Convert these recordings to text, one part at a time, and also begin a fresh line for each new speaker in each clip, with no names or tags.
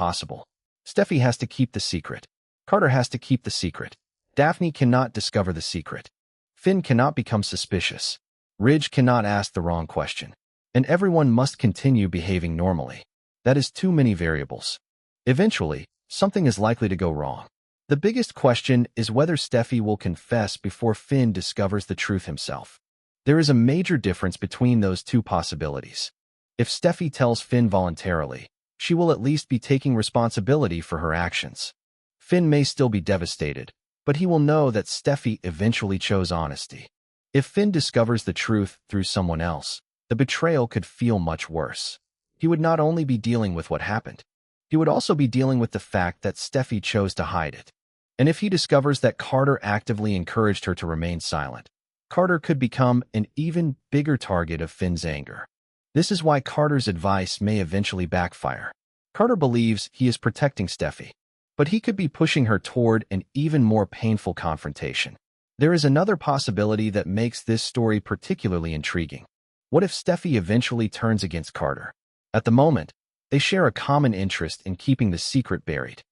possible. Steffy has to keep the secret. Carter has to keep the secret. Daphne cannot discover the secret. Finn cannot become suspicious. Ridge cannot ask the wrong question. And everyone must continue behaving normally. That is too many variables. Eventually, something is likely to go wrong. The biggest question is whether Steffy will confess before Finn discovers the truth himself. There is a major difference between those two possibilities. If Steffy tells Finn voluntarily, she will at least be taking responsibility for her actions. Finn may still be devastated, but he will know that Steffy eventually chose honesty. If Finn discovers the truth through someone else, the betrayal could feel much worse. He would not only be dealing with what happened, he would also be dealing with the fact that Steffy chose to hide it. And if he discovers that Carter actively encouraged her to remain silent, Carter could become an even bigger target of Finn's anger. This is why Carter's advice may eventually backfire. Carter believes he is protecting Steffy, but he could be pushing her toward an even more painful confrontation. There is another possibility that makes this story particularly intriguing. What if Steffy eventually turns against Carter? At the moment, they share a common interest in keeping the secret buried,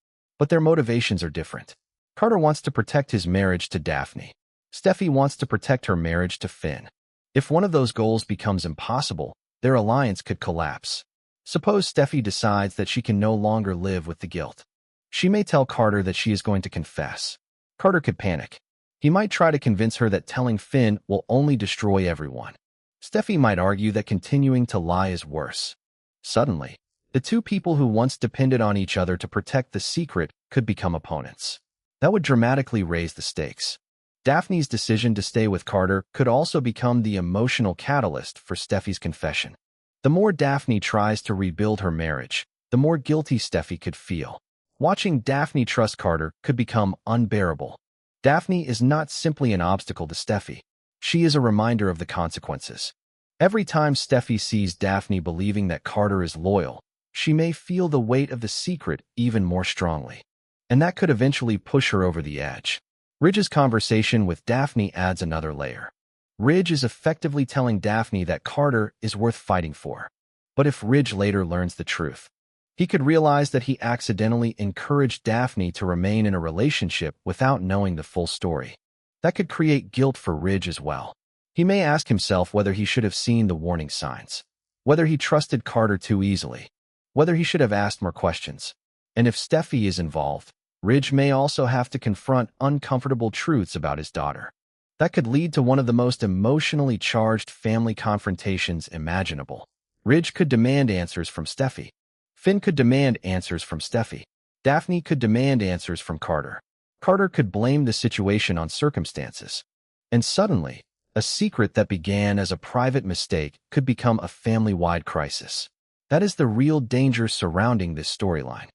but their motivations are different. Carter wants to protect his marriage to Daphne. Steffy wants to protect her marriage to Finn. If one of those goals becomes impossible, their alliance could collapse. Suppose Steffy decides that she can no longer live with the guilt. She may tell Carter that she is going to confess. Carter could panic. He might try to convince her that telling Finn will only destroy everyone. Steffy might argue that continuing to lie is worse. Suddenly, the two people who once depended on each other to protect the secret could become opponents. That would dramatically raise the stakes. Daphne's decision to stay with Carter could also become the emotional catalyst for Steffy's confession. The more Daphne tries to rebuild her marriage, the more guilty Steffy could feel. Watching Daphne trust Carter could become unbearable. Daphne is not simply an obstacle to Steffy. She is a reminder of the consequences. Every time Steffy sees Daphne believing that Carter is loyal, she may feel the weight of the secret even more strongly. And that could eventually push her over the edge. Ridge's conversation with Daphne adds another layer. Ridge is effectively telling Daphne that Carter is worth fighting for. But if Ridge later learns the truth, he could realize that he accidentally encouraged Daphne to remain in a relationship without knowing the full story. That could create guilt for Ridge as well. He may ask himself whether he should have seen the warning signs, whether he trusted Carter too easily, whether he should have asked more questions. And if Steffy is involved, Ridge may also have to confront uncomfortable truths about his daughter. That could lead to one of the most emotionally charged family confrontations imaginable. Ridge could demand answers from Steffy. Finn could demand answers from Steffy. Daphne could demand answers from Carter. Carter could blame the situation on circumstances. And suddenly, a secret that began as a private mistake could become a family-wide crisis. That is the real danger surrounding this storyline.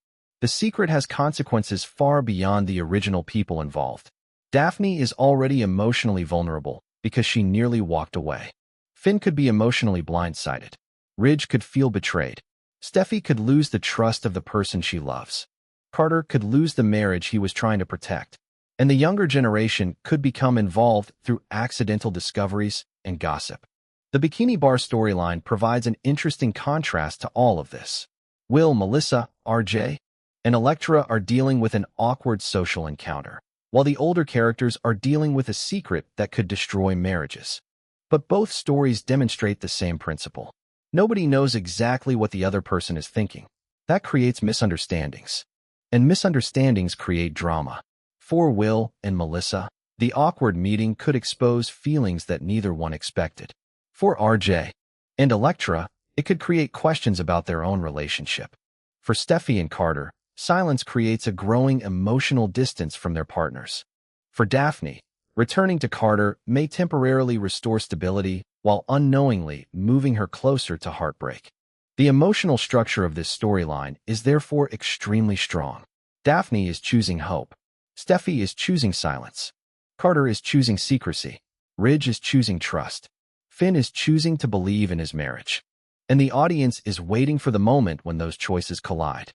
The secret has consequences far beyond the original people involved. Daphne is already emotionally vulnerable because she nearly walked away. Finn could be emotionally blindsided. Ridge could feel betrayed. Steffy could lose the trust of the person she loves. Carter could lose the marriage he was trying to protect. And the younger generation could become involved through accidental discoveries and gossip. The Bikini Bar storyline provides an interesting contrast to all of this. Will, Melissa, RJ, and Elektra are dealing with an awkward social encounter, while the older characters are dealing with a secret that could destroy marriages. But both stories demonstrate the same principle. Nobody knows exactly what the other person is thinking. That creates misunderstandings. And misunderstandings create drama. For Will and Melissa, the awkward meeting could expose feelings that neither one expected. For RJ and Elektra, it could create questions about their own relationship. For Steffy and Carter, silence creates a growing emotional distance from their partners. For Daphne, returning to Carter may temporarily restore stability while unknowingly moving her closer to heartbreak. The emotional structure of this storyline is therefore extremely strong. Daphne is choosing hope. Steffy is choosing silence. Carter is choosing secrecy. Ridge is choosing trust. Finn is choosing to believe in his marriage. And the audience is waiting for the moment when those choices collide.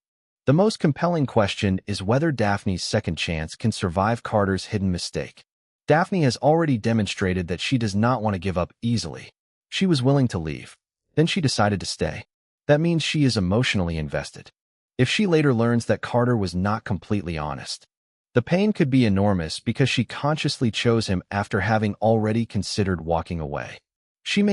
The most compelling question is whether Daphne's second chance can survive Carter's hidden mistake. Daphne has already demonstrated that she does not want to give up easily. She was willing to leave. Then she decided to stay. That means she is emotionally invested. if she later learns that Carter was not completely honest. The pain could be enormous because she consciously chose him after having already considered walking away. She may